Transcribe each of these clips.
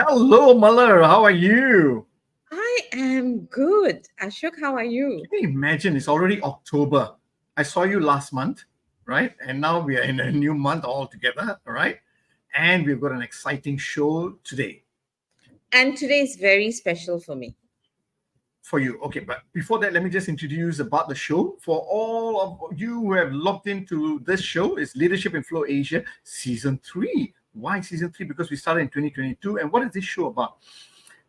Hello, Malar. How are you? I am good. Ashok, how are you? Can you imagine it's already October? I saw you last month, right? And now we are in a new month altogether, right? And we've got an exciting show today And today is very special for me. for you. Okay, but before that, let me just introduce about the show. For all of you who have logged into this show, it's Leadership in Flow Asia Season 3. Why Season 3? Because we started in 2022. And what is this show about?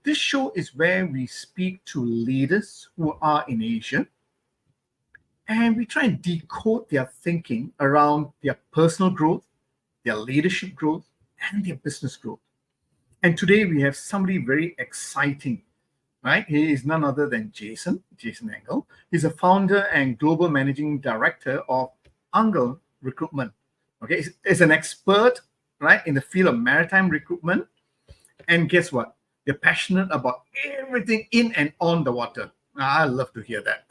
This show is where we speak to leaders who are in Asia and we try and decode their thinking around their personal growth, their leadership growth, and their business growth. And today we have somebody very exciting, right? He is none other than Jason Nangle. He's a founder and global managing director of Angle Recruitment. Okay, he's an expert, right, in the field of maritime recruitment. And guess what? They're passionate about everything in and on the water. I love to hear that.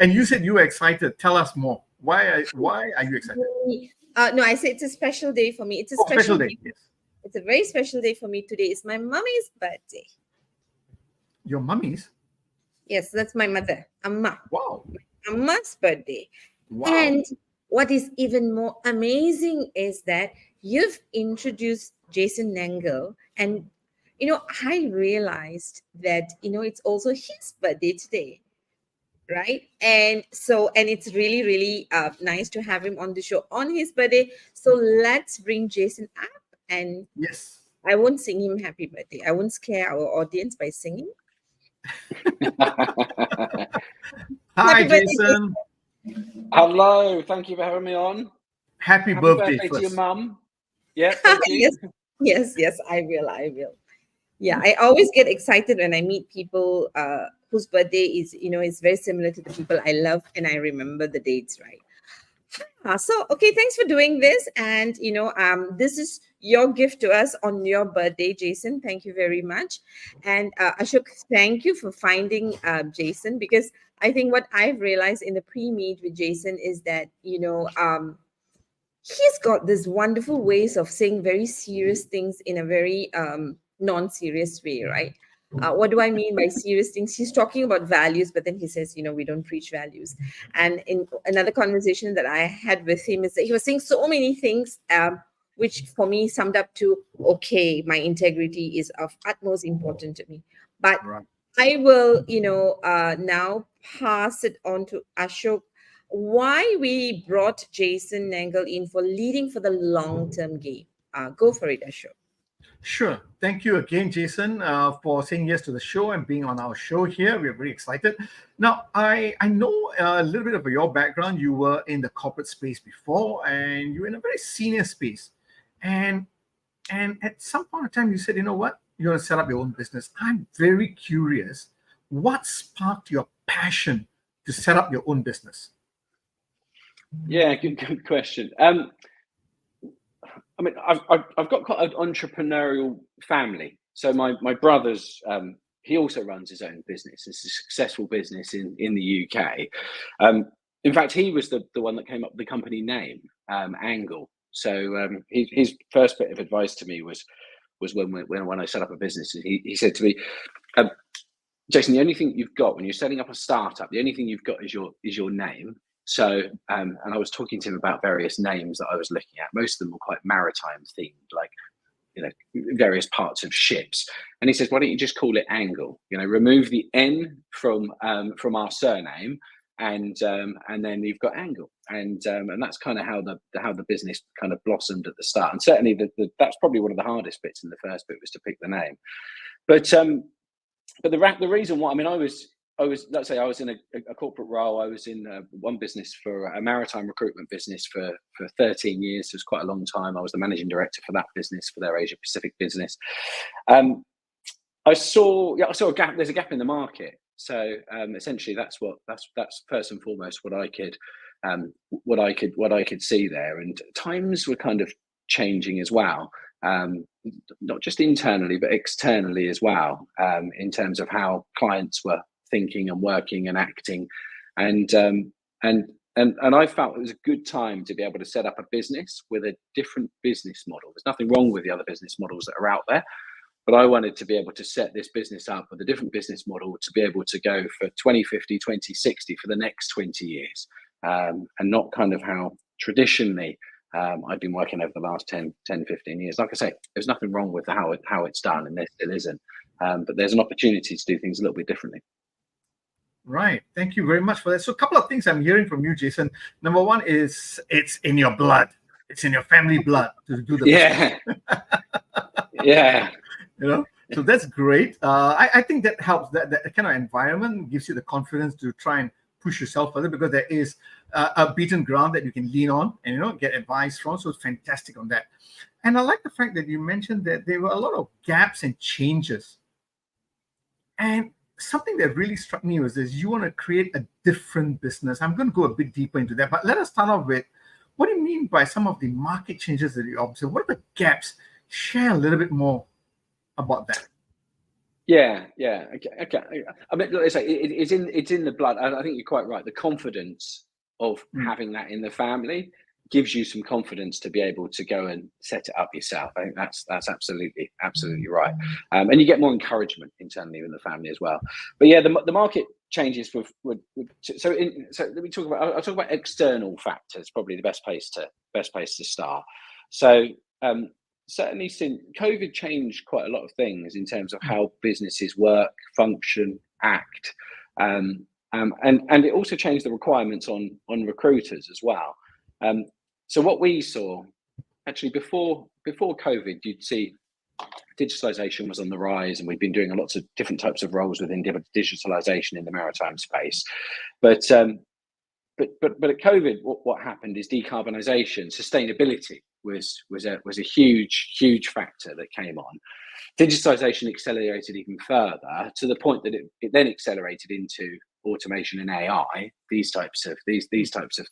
And you said you were excited. Tell us more. Why are you excited? No, I say it's a special day for me. It's a Special day. Yes. It's a very special day for me today. It's my mommy's birthday. Your mummy's? Yes, that's my mother, Amma. Wow. Amma's birthday. Wow. And what is even more amazing is that you've introduced Jason Nangle, and I realized that it's also his birthday today, right? And it's really, really nice to have him on the show on his birthday. So let's bring Jason up, and yes, I won't sing him happy birthday. I won't scare our audience by singing. Hi, Jason. Hello, thank you for having me on. Happy birthday to your mum. Yeah, thank you. yes, I will. Yeah, I always get excited when I meet people whose birthday is very similar to the people I love, and I remember the dates, right? So, okay, thanks for doing this. And, this is your gift to us on your birthday, Jason. Thank you very much. And Ashok, thank you for finding Jason, because I think what I've realized in the pre-meet with Jason is that, he's got this wonderful ways of saying very serious things in a very non-serious way, right? What do I mean by serious things? He's talking about values, but then he says, we don't preach values. And in another conversation that I had with him is that he was saying so many things, which for me summed up to, okay, my integrity is of utmost importance to me. But right. I will, now pass it on to Ashok, why we brought Jason Nangle in for leading for the long-term game. Go for it, Ashok. Sure. Thank you again, Jason, for saying yes to the show and being on our show here. We're very excited. Now, I know a little bit of your background. You were in the corporate space before, and you were in a very senior space. And at some point in time, you said, you know what? You're going to set up your own business. I'm very curious. What sparked your passion to set up your own business? Yeah, good question. I mean, I've got quite an entrepreneurial family. So my brother's he also runs his own business. It's a successful business in the UK. In fact, he was the one that came up with the company name, Angle. So his first bit of advice to me was when I set up a business, he said to me, Jason, the only thing you've got when you're setting up a startup, the only thing you've got is your name. So, and I was talking to him about various names that I was looking at. Most of them were quite maritime themed, like, various parts of ships. And he says, why don't you just call it Angle? Remove the N from our surname, and then you've got Angle. And that's kind of how the business kind of blossomed at the start. And certainly that's probably one of the hardest bits in the first bit, was to pick the name. But the reason why, I mean, I was, let's say I was in a corporate role. I was in one business for a maritime recruitment business for 13 years. So it was quite a long time. I was the managing director for that business, for their Asia Pacific business. I saw a gap. There's a gap in the market. So essentially, that's first and foremost what I could see there. And times were kind of changing as well. Not just internally, but externally as well, in terms of how clients were thinking and working and acting, and and I felt it was a good time to be able to set up a business with a different business model. There's nothing wrong with the other business models that are out there, but I wanted to be able to set this business up with a different business model to be able to go for 2050, 2060 for the next 20 years, and not kind of how traditionally I've been working over the last 10, 15 years. Like I say, there's nothing wrong with how it's done, and there still isn't. But there's an opportunity to do things a little bit differently. Right. Thank you very much for that. So a couple of things I'm hearing from you, Jason. Number one is it's in your blood. It's in your family blood to do the business. Yeah. You know, so that's great. I think that helps. That kind of environment gives you the confidence to try and push yourself further, because there is a beaten ground that you can lean on and, you know, get advice from. So it's fantastic on that. And I like the fact that you mentioned that there were a lot of gaps and changes. And something that really struck me was this: you want to create a different business. I'm going to go a bit deeper into that, but let us start off with, what do you mean by some of the market changes that you observe? What are the gaps? Share a little bit more about that. Yeah. Okay. I mean, like I say, it's in the blood. I think you're quite right. The confidence of having that in the family gives you some confidence to be able to go and set it up yourself. I think that's absolutely right. And you get more encouragement internally in the family as well. But yeah, the market changes so let me talk about. I'll talk about external factors. Probably the best place to start. So certainly since COVID changed quite a lot of things in terms of how businesses work, function, act, and it also changed the requirements on recruiters as well. So what we saw, actually before COVID, you'd see digitalization was on the rise, and we've been doing lots of different types of roles within digitalization in the maritime space. But at COVID, what happened is decarbonisation, sustainability was a huge factor that came on. Digitalization accelerated even further, to the point that it then accelerated into automation and AI, these types of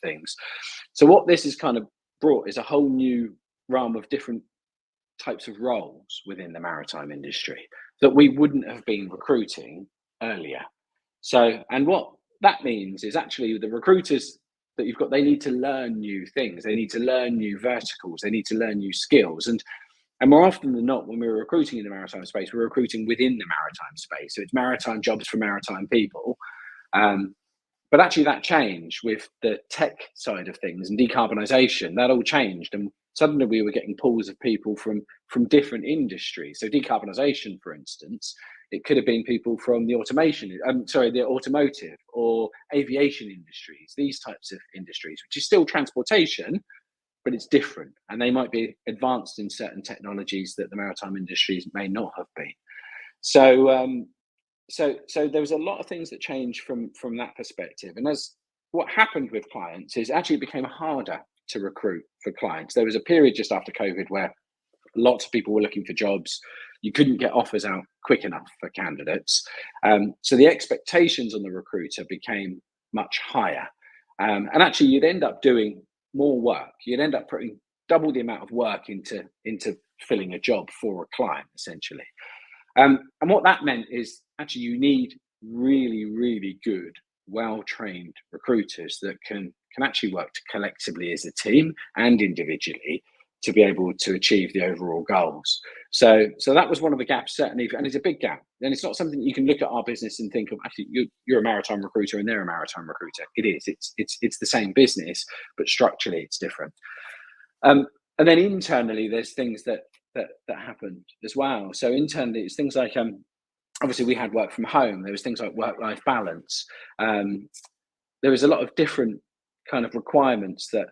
things. So what this has kind of brought is a whole new realm of different types of roles within the maritime industry that we wouldn't have been recruiting earlier. So, and what that means is actually the recruiters that you've got, they need to learn new things, they need to learn new verticals, they need to learn new skills. And more often than not, when we're recruiting in the maritime space, we're recruiting within the maritime space. So it's maritime jobs for maritime people. But actually that changed with the tech side of things and decarbonisation. That all changed, and suddenly we were getting pools of people from different industries. So decarbonisation, for instance, it could have been people from the the automotive or aviation industries, these types of industries, which is still transportation, but it's different, and they might be advanced in certain technologies that the maritime industries may not have been. So there was a lot of things that changed from that perspective. And as what happened with clients is actually it became harder to recruit for clients. There was a period just after COVID where lots of people were looking for jobs. You couldn't get offers out quick enough for candidates. So the expectations on the recruiter became much higher. And actually you'd end up doing more work. You'd end up putting double the amount of work into filling a job for a client, essentially. And what that meant is actually you need really, really good, well-trained recruiters that can actually work collectively as a team and individually to be able to achieve the overall goals. So that was one of the gaps, certainly, and it's a big gap. And it's not something you can look at our business and think of, actually, you're a maritime recruiter and they're a maritime recruiter. It is. It's the same business, but structurally it's different. And then internally, there's things that happened as well. So internally, it's things like obviously we had work from home. There was things like work-life balance. There was a lot of different kind of requirements that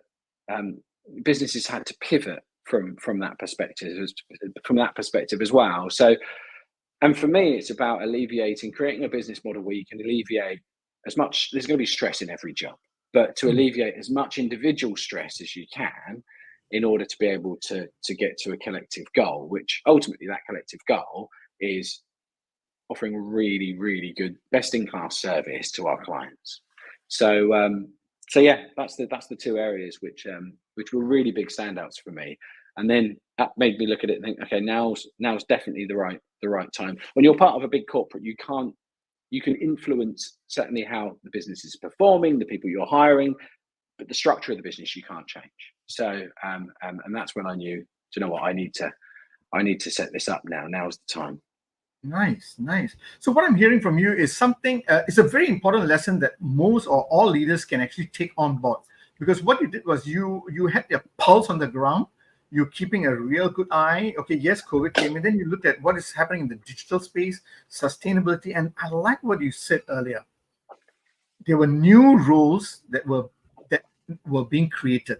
businesses had to pivot from that perspective as well. So, and for me, it's about creating a business model where you can alleviate as much. There's going to be stress in every job, but to alleviate as much individual stress as you can, in order to be able to get to a collective goal, which ultimately that collective goal is offering a really, really good, best-in-class service to our clients. So yeah, that's the two areas which were really big standouts for me. And then that made me look at it and think, okay, now's definitely the right time. When you're part of a big corporate, you can influence certainly how the business is performing, the people you're hiring, the structure of the business you can't change. So and that's when I knew, do you know what, I need to set this up now. Now's the time. Nice. So what I'm hearing from you is something, it's a very important lesson that most or all leaders can actually take on board. Because what you did was you had your pulse on the ground, you're keeping a real good eye. Okay, yes, COVID came, and then you looked at what is happening in the digital space, sustainability, and I like what you said earlier. There were new roles that were being created.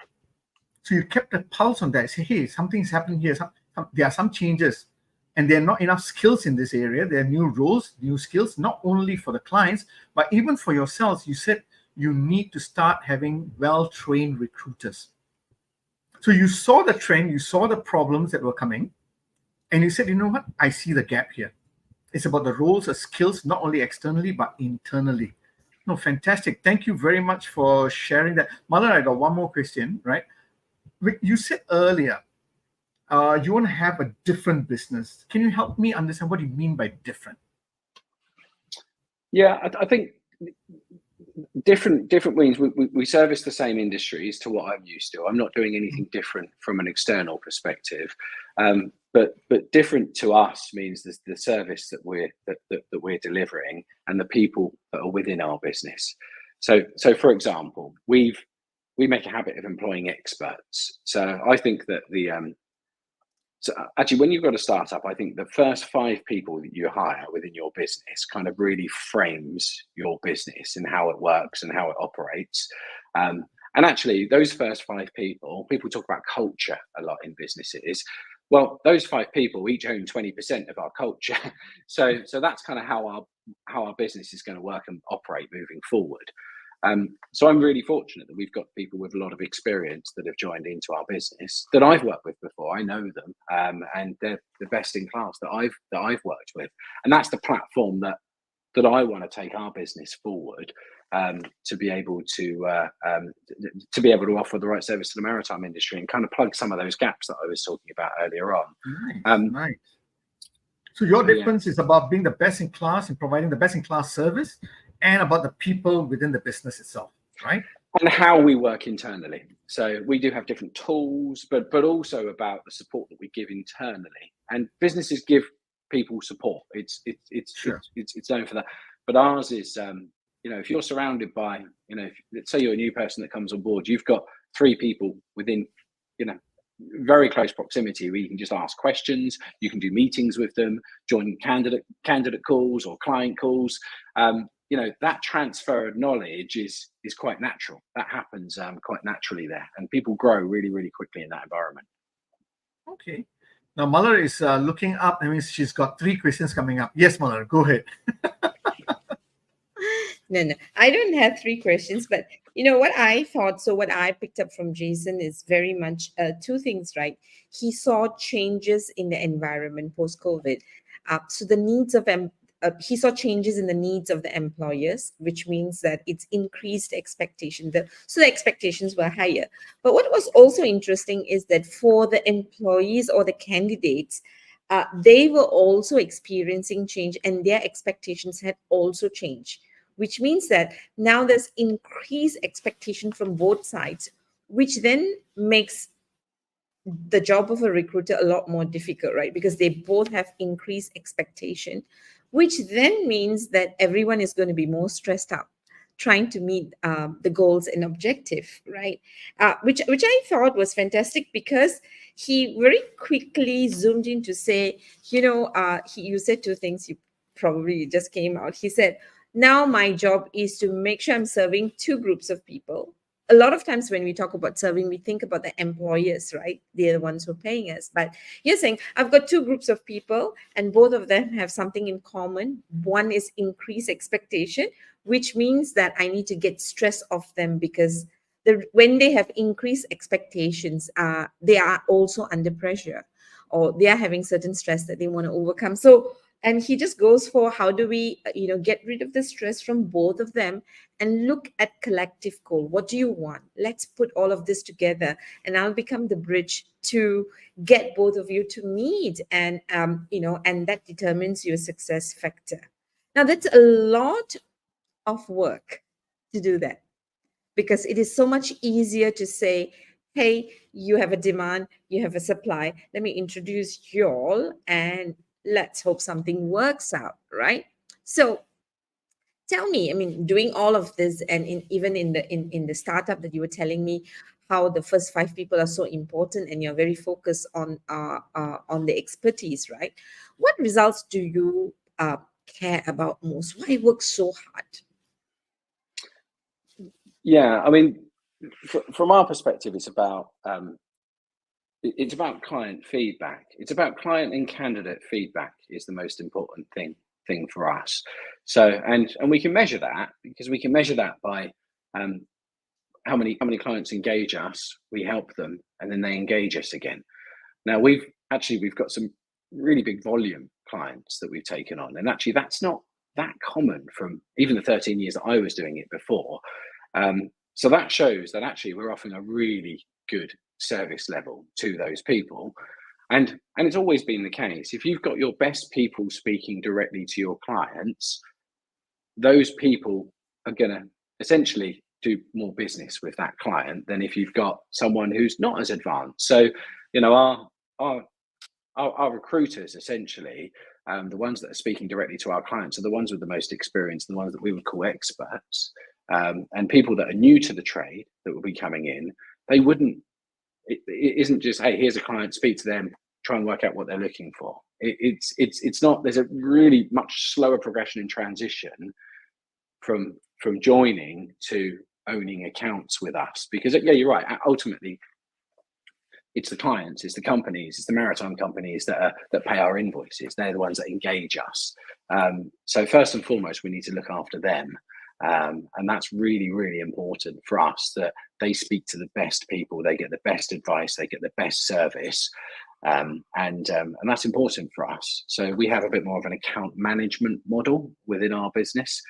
So you kept a pulse on that. Say, hey, something's happening here. There are some changes. And there are not enough skills in this area. There are new roles, new skills, not only for the clients, but even for yourselves. You said you need to start having well-trained recruiters. So you saw the trend, you saw the problems that were coming, and you said, you know what? I see the gap here. It's about the roles, the skills, not only externally, but internally. No, fantastic. Thank you very much for sharing that. Mother, I got one more question, right? You said earlier, you want to have a different business. Can you help me understand what you mean by different? Yeah, I think different means we service the same industries to what I'm used to. I'm not doing anything different from an external perspective, but different to us means the service that we're delivering and the people that are within our business. So for example, we make a habit of employing experts. So I think that so actually, when you've got a startup, I think the first 5 people that you hire within your business kind of really frames your business and how it works and how it operates. And actually, those first 5 people talk about culture a lot in businesses. Well, those 5 people each own 20% of our culture. So that's kind of how our business is going to work and operate moving forward. So I'm really fortunate that we've got people with a lot of experience that have joined into our business that I've worked with before. I know them, and they're the best in class that I've worked with, and that's the platform that I want to take our business forward, to be able to offer the right service to the maritime industry and kind of plug some of those gaps that I was talking about earlier on. Nice. So your difference is about being the best in class and providing the best in class service, and about the people within the business itself, right? And how we work internally. So we do have different tools, but also about the support that we give internally. And businesses give people support. It's known for that. But ours is, if you're surrounded by, let's say you're a new person that comes on board, you've got 3 people within, very close proximity where you can just ask questions, you can do meetings with them, join candidate calls or client calls. That transfer of knowledge is quite natural. That happens quite naturally there, and people grow really, really quickly in that environment. Okay. Now Muller is looking up. I mean, she's got 3 questions coming up. Yes, Muller, go ahead. No, I don't have 3 questions, but what I thought, so what I picked up from Jason is very much 2 things, right? He saw changes in the environment post-COVID. So the needs of he saw changes in the needs of the employers, which means that it's increased expectation. So the expectations were higher. But what was also interesting is that for the employees or the candidates, they were also experiencing change, and their expectations had also changed, which means that now there's increased expectation from both sides, which then makes the job of a recruiter a lot more difficult, right? Because they both have increased expectation, which then means that everyone is going to be more stressed out trying to meet the goals and objective, right? Which I thought was fantastic, because he very quickly zoomed in to say, you said 2 things, you probably just came out. He said, now my job is to make sure I'm serving 2 groups of people. A lot of times when we talk about serving, we think about the employers, right? They're the ones who are paying us. But you're saying, I've got 2 groups of people, and both of them have something in common. One is increased expectation, which means that I need to get stress off them, because when they have increased expectations, they are also under pressure, or they are having certain stress that they want to overcome. And he just goes for, how do we, get rid of the stress from both of them and look at collective goal. What do you want? Let's put all of this together, and I'll become the bridge to get both of you to meet, and and that determines your success factor. Now that's a lot of work to do that. because it is so much easier to say, hey, you have a demand, you have a supply, let me introduce you all and let's hope something works out, right? So tell me, I mean, doing all of this, and even in the startup that you were telling me, how the first 5 people are so important, and you're very focused on the expertise, right? What results do you care about most? Why work so hard? Yeah, I mean, from our perspective, it's about client feedback. It's about client and candidate feedback is the most important thing for us. So, and we can measure that, because we can measure that by how many clients engage us, we help them, and then they engage us again. Now we've got some really big volume clients that we've taken on, and actually that's not that common from even the 13 years that I was doing it before. So that shows that actually we're offering a really good service level to those people. And it's always been the case. If you've got your best people speaking directly to your clients, those people are going to essentially do more business with that client than if you've got someone who's not as advanced. So, you know, our recruiters, essentially, the ones that are speaking directly to our clients, are the ones with the most experience, the ones that we would call experts. And people that are new to the trade that will be coming in, they wouldn't, it isn't just, hey, here's a client, speak to them, try and work out what they're looking for. It's not, there's a really much slower progression in transition from joining to owning accounts with us, because yeah, you're right, ultimately it's the clients, it's the companies, it's the maritime companies that pay our invoices. They're the ones that engage us. So first and foremost, we need to look after them. And that's really, really important for us, that they speak to the best people, they get the best advice, they get the best service. And that's important for us. So we have a bit more of an account management model within our business.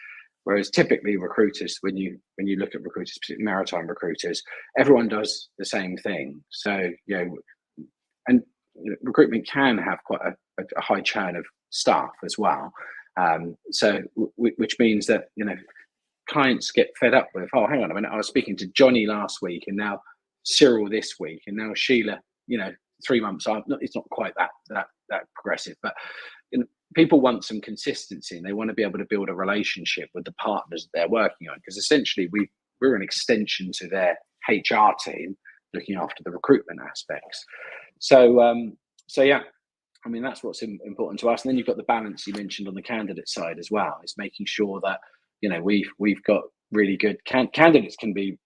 Whereas typically recruiters, when you look at recruiters, particularly maritime recruiters, everyone does the same thing. So, you know, and recruitment can have quite a high churn of staff as well. So which means that, you know, clients get fed up with, oh, hang on a minute, I was speaking to Johnny last week and now Cyril this week and now Sheila, you know, 3 months on. It's not quite that progressive, but you know, people want some consistency, and they want to be able to build a relationship with the partners they're working on, because essentially we're an extension to their HR team looking after the recruitment aspects. So yeah, I mean, that's what's important to us. And then you've got the balance you mentioned on the candidate side as well. It's making sure that, you know, we've got really good candidates can be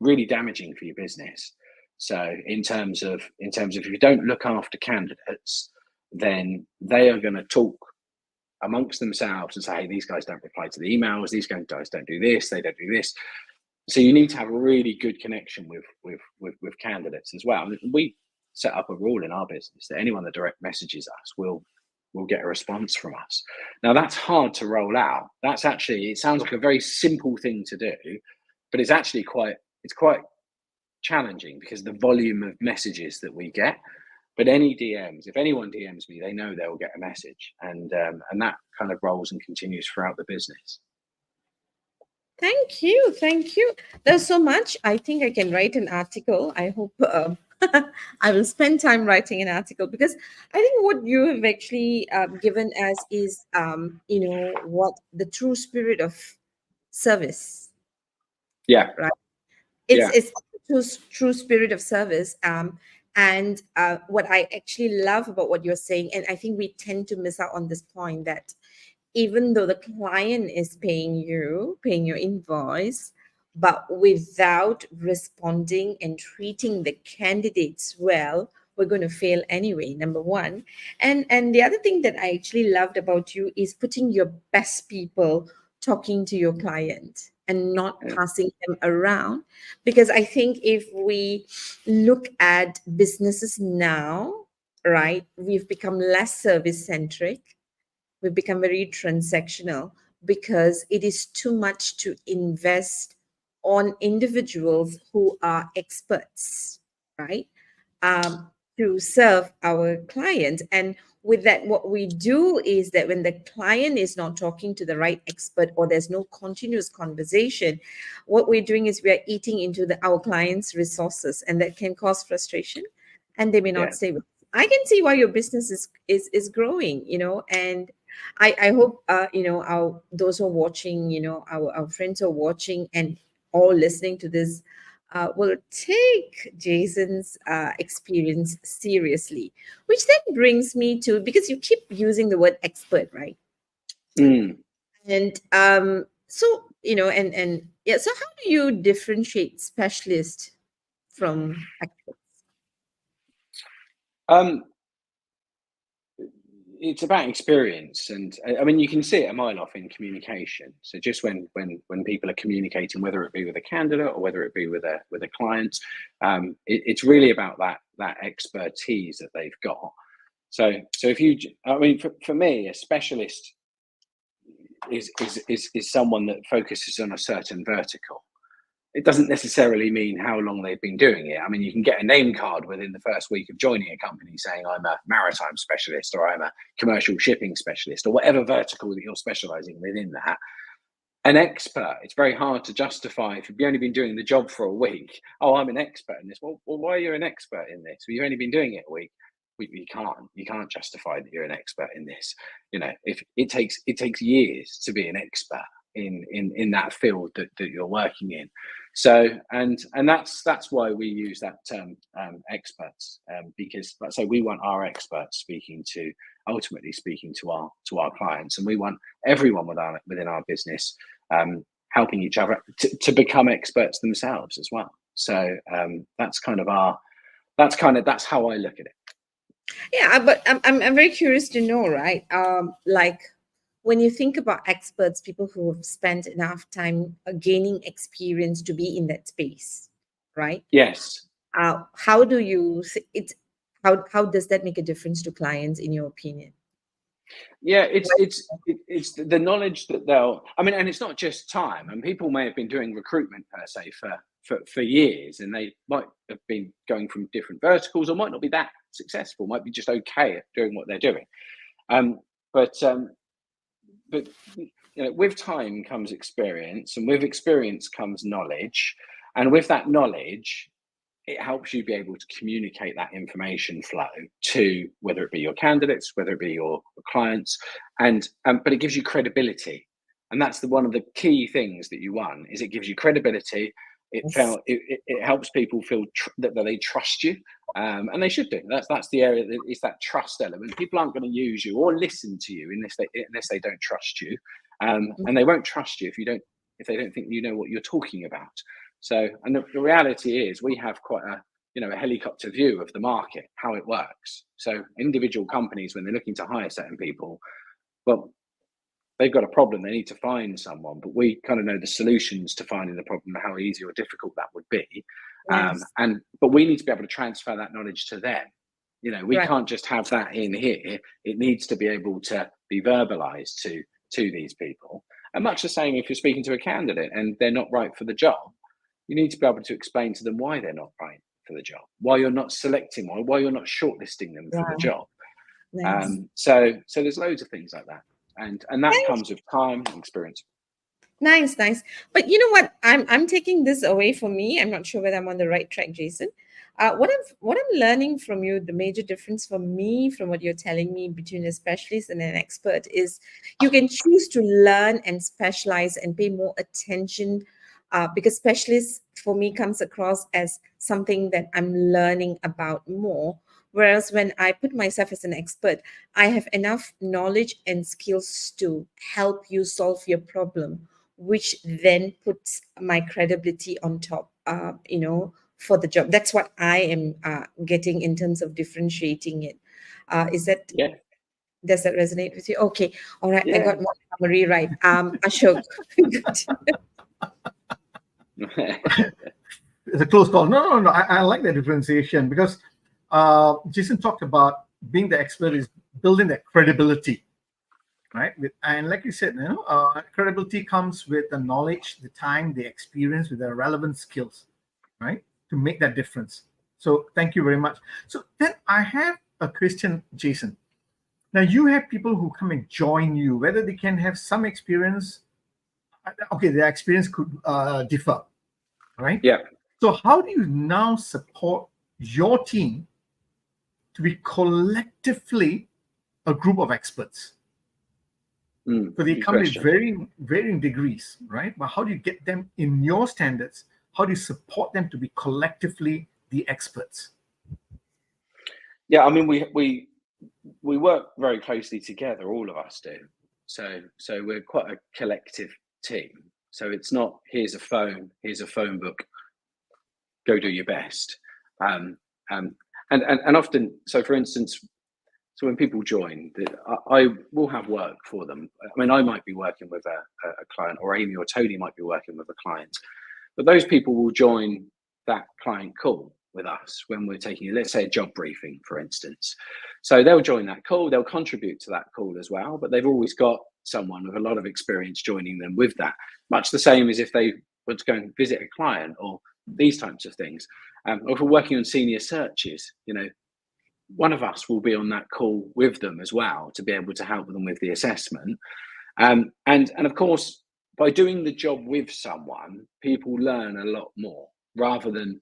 really damaging for your business. So in terms of if you don't look after candidates, then they are going to talk amongst themselves and say, hey, these guys don't reply to the emails, these guys don't do this, they don't do this. So you need to have a really good connection with candidates as well. And we set up a rule in our business that anyone that direct messages us will get a response from us. Now that's hard to roll out. That's actually, it sounds like a very simple thing to do, but it's actually quite challenging because of the volume of messages that we get. But any DMs, if anyone DMs me, they know they will get a message, and that kind of rolls and continues throughout the business. Thank you. There's so much. I think I can write an article. I hope I will spend time writing an article, because I think what you have actually given us is, you know, what the true spirit of service. Yeah. Right. It's true spirit of service. And what I actually love about what you're saying, and I think we tend to miss out on this point, that even though the client is paying your invoice, but without responding and treating the candidates well, we're going to fail anyway, number one. And the other thing that I actually loved about you is putting your best people talking to your client and not passing them around. Because I think if we look at businesses now, right, we've become less service centric. We've become very transactional because it is too much to invest on individuals who are experts, right? To serve our clients. And with that, what we do is that when the client is not talking to the right expert or there's no continuous conversation, what we're doing is we are eating into our client's resources, and that can cause frustration, and they may not stay with us. I can see why your business is growing, and I hope our those who are watching, our friends who are watching and all listening to this will take Jason's experience seriously, which then brings me to, because you keep using the word expert, right? Mm. And so so how do you differentiate specialist from experts? It's about experience, and I mean, you can see it a mile off in communication. So just when people are communicating, whether it be with a candidate or whether it be with a client, it's really about that expertise that they've got. So if you, I mean, for me, a specialist is someone that focuses on a certain vertical. It doesn't necessarily mean how long they've been doing it. I mean, you can get a name card within the first week of joining a company saying I'm a maritime specialist or I'm a commercial shipping specialist or whatever vertical that you're specializing within that. An expert, it's very hard to justify if you've only been doing the job for a week. Oh, I'm an expert in this. Well, why are you an expert in this? Well, you've only been doing it a week. You can't justify that you're an expert in this. If it takes years to be an expert in that field that you're working in. So and that's why we use that term experts, because, like I say, we want our experts ultimately speaking to our clients, and we want everyone within our business helping each other to become experts themselves as well. So that's how I look at it. Yeah, but I'm very curious to know, right? Like, when you think about experts, people who have spent enough time gaining experience to be in that space, right? Yes. How do you how does that make a difference to clients, in your opinion? Yeah, it's the knowledge that and it's not just time. And people may have been doing recruitment per se for years, and they might have been going from different verticals, or might not be that successful, might be just okay at doing what they're doing. But with time comes experience, and with experience comes knowledge, and with that knowledge, it helps you be able to communicate that information flow to, whether it be your candidates, whether it be your clients, and but it gives you credibility, and that's one of the key things that you want. Is it gives you credibility. It helps people feel that they trust you, and they should do. That's the area that is that trust element. People aren't going to use you or listen to you unless they don't trust you, and they won't trust you if they don't think you know what you're talking about. So, and the reality is, we have quite a helicopter view of the market, how it works. So individual companies, when they're looking to hire certain people, well, they've got a problem, they need to find someone, but we kind of know the solutions to finding the problem, how easy or difficult that would be. Yes. But we need to be able to transfer that knowledge to them. We can't just have that in here. It needs to be able to be verbalized to these people. And much the same if you're speaking to a candidate and they're not right for the job, you need to be able to explain to them why they're not right for the job, why you're not selecting one, why you're not shortlisting them for the job. Nice. So there's loads of things like that. And that comes with time and experience. Nice. But you know what? I'm taking this away from me. I'm not sure whether I'm on the right track, Jason. What I'm learning from you, the major difference for me from what you're telling me between a specialist and an expert is you can choose to learn and specialize and pay more attention, because specialist for me comes across as something that I'm learning about more. Whereas when I put myself as an expert, I have enough knowledge and skills to help you solve your problem, which then puts my credibility on top, for the job. That's what I am getting in terms of differentiating it. Is that? Yeah. Does that resonate with you? Okay. All right. Yeah. I got my summary right. Ashok. It's a close call. No. I like that differentiation, because Jason talked about being the expert is building that credibility, right? And like you said, credibility comes with the knowledge, the time, the experience, with the relevant skills, right, to make that difference. So thank you very much. So then I have a question, Jason. Now you have people who come and join you, whether they can have some experience. Okay, their experience could differ, right? Yeah. So how do you now support your team to be collectively a group of experts? So they come with varying degrees, right? But how do you get them in your standards? How do you support them to be collectively the experts? Yeah, I mean, we work very closely together, all of us do. So we're quite a collective team. So it's not, here's a phone book, go do your best. And often, so for instance, so when people join, I will have work for them. I mean, I might be working with a client, or Amy or Tony might be working with a client, but those people will join that client call with us when we're taking, let's say, a job briefing, for instance. So they'll join that call, they'll contribute to that call as well, but they've always got someone with a lot of experience joining them with that. Much the same as if they want to go and visit a client or these types of things. Or if we're working on senior searches, one of us will be on that call with them as well to be able to help them with the assessment. And of course, by doing the job with someone, people learn a lot more rather than,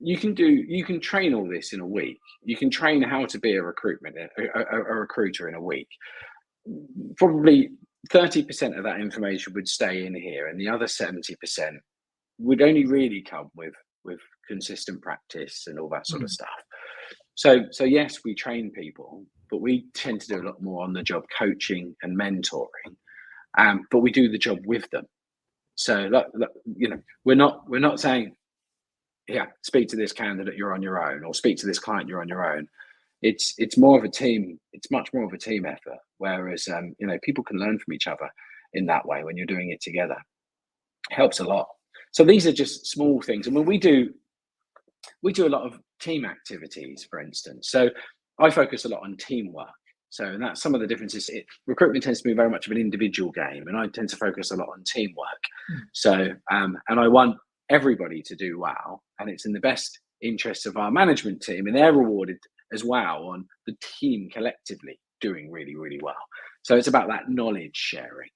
you can train all this in a week. You can train how to be a recruiter in a week. Probably 30% of that information would stay in here, and the other 70% would only really come with consistent practice and all that sort of stuff. So yes, we train people, but we tend to do a lot more on the job coaching and mentoring. But we do the job with them. So we're not saying, yeah, speak to this candidate, you're on your own, or speak to this client, you're on your own. It's more of a team. It's much more of a team effort. Whereas people can learn from each other in that way when you're doing it together. It helps a lot. So these are just small things. I mean, we do a lot of team activities, for instance. So I focus a lot on teamwork. So that's some of the differences. Recruitment tends to be very much of an individual game, and I tend to focus a lot on teamwork. So and I want everybody to do well, and it's in the best interests of our management team, and they're rewarded as well on the team collectively doing really, really well. So it's about that knowledge sharing.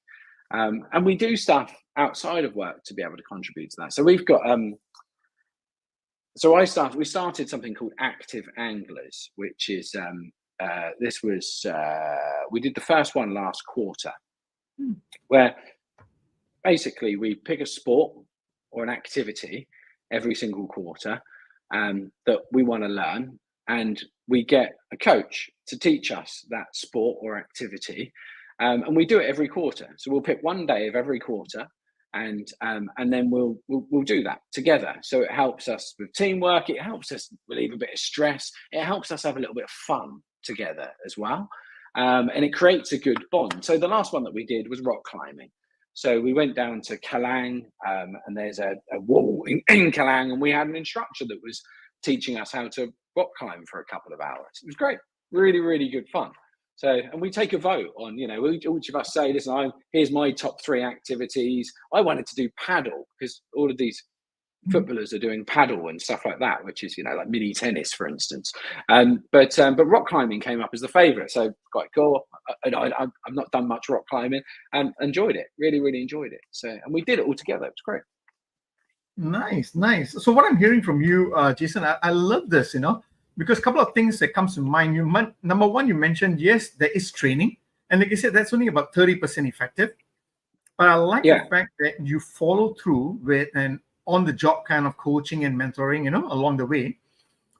And we do stuff outside of work to be able to contribute to that. So we've got we started something called Active Anglers, which is we did the first one last quarter, where basically we pick a sport or an activity every single quarter that we want to learn, and we get a coach to teach us that sport or activity, and we do it every quarter. So we'll pick one day of every quarter, and then we'll do that together. So it helps us with teamwork, it helps us relieve a bit of stress, it helps us have a little bit of fun together as well, and it creates a good bond. So the last one that we did was rock climbing. So we went down to Kalang, and there's a wall in Kalang, and we had an instructor that was teaching us how to rock climb for a couple of hours. It was great, really, really good fun. So, and we take a vote on, each of us say, listen, here's my top 3 activities. I wanted to do paddle because all of these footballers are doing paddle and stuff like that, which is, like mini tennis, for instance. But rock climbing came up as the favourite. So quite cool. I've not done much rock climbing and enjoyed it. Really, really enjoyed it. So, and we did it all together. It was great. Nice. So what I'm hearing from you, Jason, I love this, because a couple of things that comes to mind. Number one, you mentioned, yes, there is training. And like you said, that's only about 30% effective. But I like the fact that you follow through with an on-the-job kind of coaching and mentoring, along the way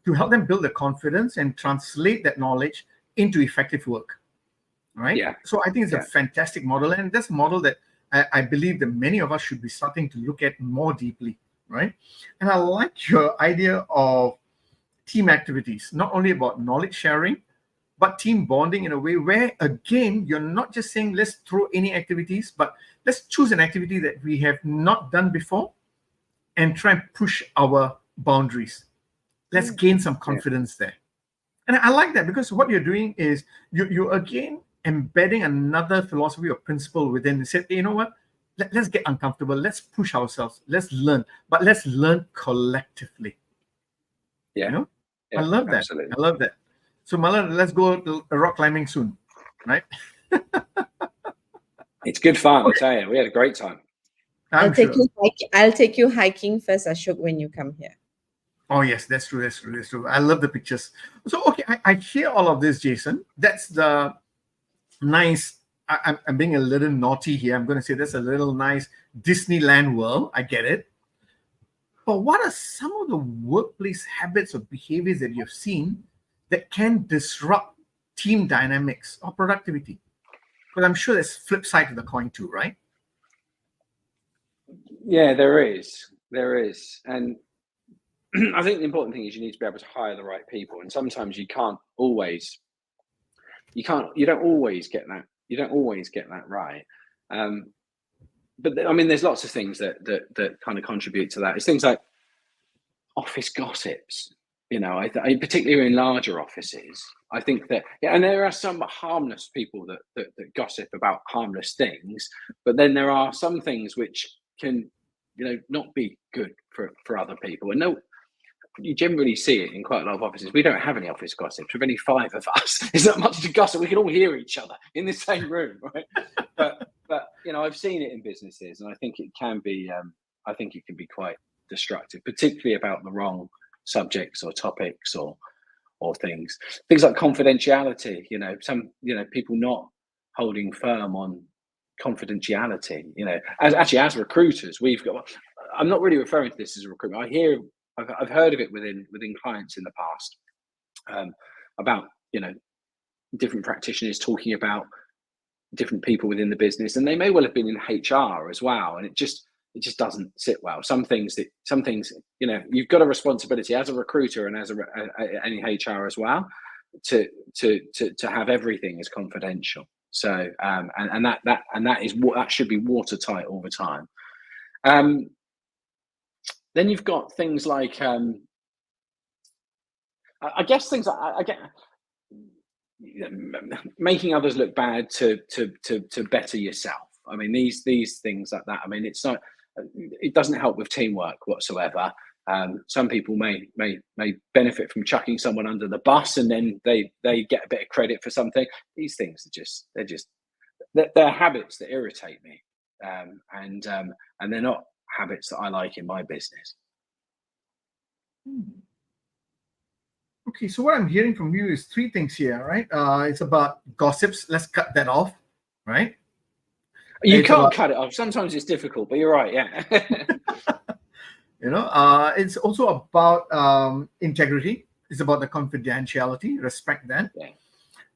to help them build their confidence and translate that knowledge into effective work, right? Yeah. So I think it's a fantastic model. And that's a model that I believe that many of us should be starting to look at more deeply, right? And I like your idea of team activities, not only about knowledge sharing, but team bonding in a way where, again, you're not just saying, let's throw any activities, but let's choose an activity that we have not done before and try and push our boundaries. Let's gain some confidence there. And I like that, because what you're doing is you're again embedding another philosophy or principle within. You said, hey, you know what? Let's get uncomfortable. Let's push ourselves. Let's learn. But let's learn collectively. Yeah. I love that. Absolutely. I love that. So Malan, let's go to rock climbing soon, right? It's good fun, I tell you. We had a great time. I'm sure. I'll take you hiking first, Ashok, when you come here. Oh yes, that's true. That's true. That's true. I love the pictures. So okay, I hear all of this, Jason. That's the nice. I'm being a little naughty here. I'm going to say that's a little nice Disneyland world. I get it. But what are some of the workplace habits or behaviors that you've seen that can disrupt team dynamics or productivity? Because I'm sure there's flip side to the coin too, right? Yeah, there is. And I think the important thing is you need to be able to hire the right people. And sometimes you don't always get that right. But I mean, there's lots of things that kind of contribute to that. It's things like office gossips, I particularly in larger offices. I think that, and there are some harmless people that gossip about harmless things, but then there are some things which can, not be good for other people. And no, you generally see it in quite a lot of offices. We don't have any office gossips. We've only 5 of us. There's not much to gossip. We can all hear each other in the same room, right? But I've seen it in businesses, and I think it can be. I think it can be quite destructive, particularly about the wrong subjects or topics or things like confidentiality. Some people not holding firm on confidentiality. As recruiters, we've got. I'm not really referring to this as a recruitment. I've heard of it within clients in the past, about different practitioners talking about different people within the business, and they may well have been in HR as well, and it just doesn't sit well. Some things you've got a responsibility as a recruiter and as any HR as well to have everything as confidential. So that should be watertight all the time. Then you've got things like, I guess things like, I get making others look bad to better yourself. I mean, these things like that. I mean, it doesn't help with teamwork whatsoever. Some people may benefit from chucking someone under the bus, and then they get a bit of credit for something. These things they're habits that irritate me, and they're not habits that I like in my business. Okay, so what I'm hearing from you is 3 things here, right? It's about gossips. Let's cut that off, right? You can't cut it off. Sometimes it's difficult, but you're right. Yeah. It's also about integrity. It's about the confidentiality, respect that. Yeah.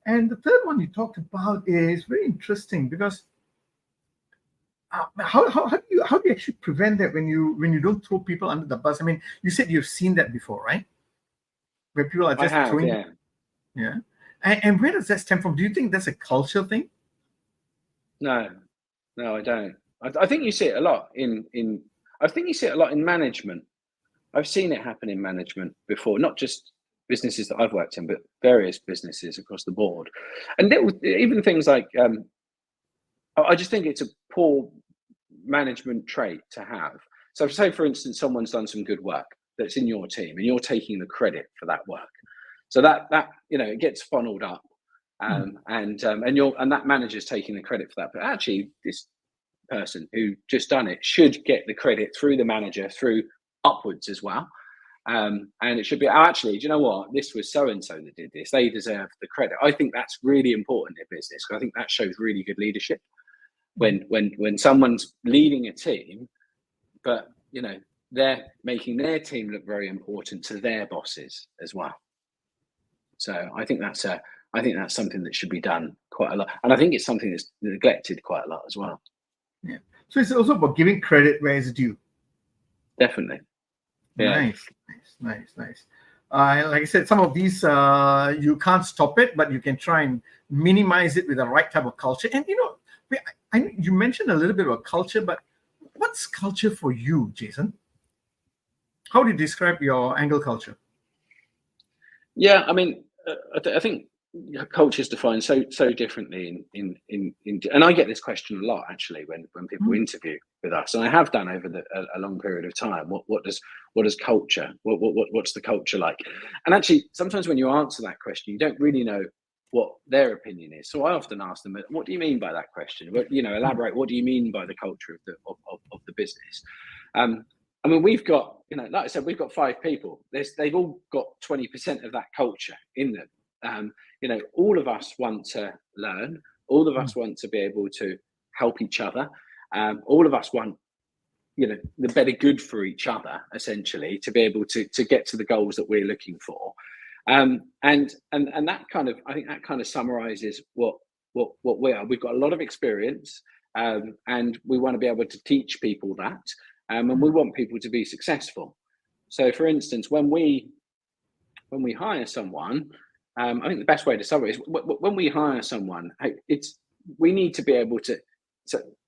And the third one you talked about is very interesting because how do you actually prevent that when you don't throw people under the bus? I mean, you said you've seen that before, right? Where people are just throwing. Yeah. And where does that stem from? Do you think that's a cultural thing? No, I don't. I think you see it a lot I think you see it a lot in management. I've seen it happen in management before, not just businesses that I've worked in, but various businesses across the board. And even things like, I just think it's a poor management trait to have. So say, for instance, someone's done some good work that's in your team and you're taking the credit for that work. So that it gets funneled up, and that manager's taking the credit for that. But actually, this person who just done it should get the credit through the manager, through upwards as well. And it should be, actually, do you know what? This was so-and-so that did this. They deserve the credit. I think that's really important in business. I think that shows really good leadership. When someone's leading a team, but they're making their team look very important to their bosses as well. So I think that's something that should be done quite a lot, and I think it's something that's neglected quite a lot as well. Yeah. So it's also about giving credit where it's due. Definitely. Yeah. Nice. Like I said, some of these you can't stop it, but you can try and minimize it with the right type of culture. And you mentioned a little bit about culture, but what's culture for you, Jason? How do you describe your Angle culture? Yeah, I mean, I think culture is defined so differently in and I get this question a lot actually when people interview with us, and I have done over a long period of time. What does culture, what's the culture like? And actually sometimes when you answer that question, you don't really know what their opinion is. So I often ask them, what do you mean by that question? Elaborate, what do you mean by the culture of the business? I mean, we've got, like I said, we've got 5 people. They've all got 20% of that culture in them. All of us want to learn. All of us want to be able to help each other. All of us want, the better good for each other, essentially, to be able to get to the goals that we're looking for. And that kind of, I think that kind of summarizes what we are. We've got a lot of experience, and we want to be able to teach people that. And we want people to be successful. So, for instance, when we hire someone, I think the best way to summarize is when we hire someone, we need to be able to.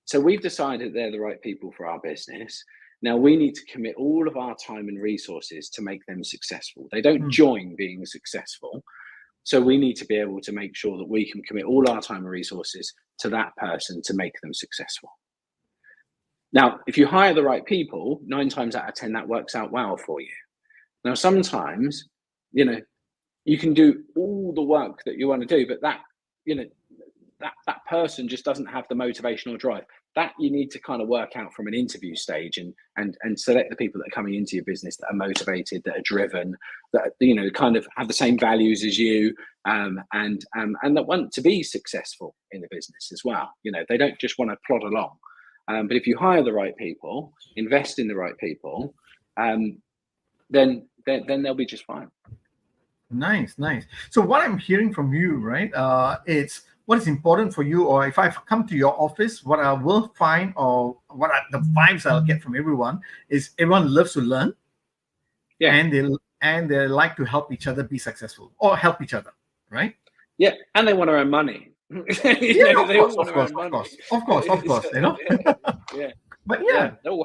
So we've decided they're the right people for our business. Now we need to commit all of our time and resources to make them successful. They don't join being successful. So we need to be able to make sure that we can commit all our time and resources to that person to make them successful. Now, if you hire the right people, 9 times out of 10, that works out well for you. Now, sometimes, you can do all the work that you want to do, but that person just doesn't have the motivational drive. That you need to kind of work out from an interview stage and select the people that are coming into your business that are motivated, that are driven, that kind of have the same values as you, and that want to be successful in the business as well. They don't just want to plod along. But if you hire the right people, invest in the right people, then they'll be just fine. Nice. So what I'm hearing from you, right? It's what is important for you, or if I come to your office, what I will find, or the vibes I'll get from everyone is everyone loves to learn, and they like to help each other be successful or help each other, right? Yeah, and they want to earn money. Of course. Yeah. But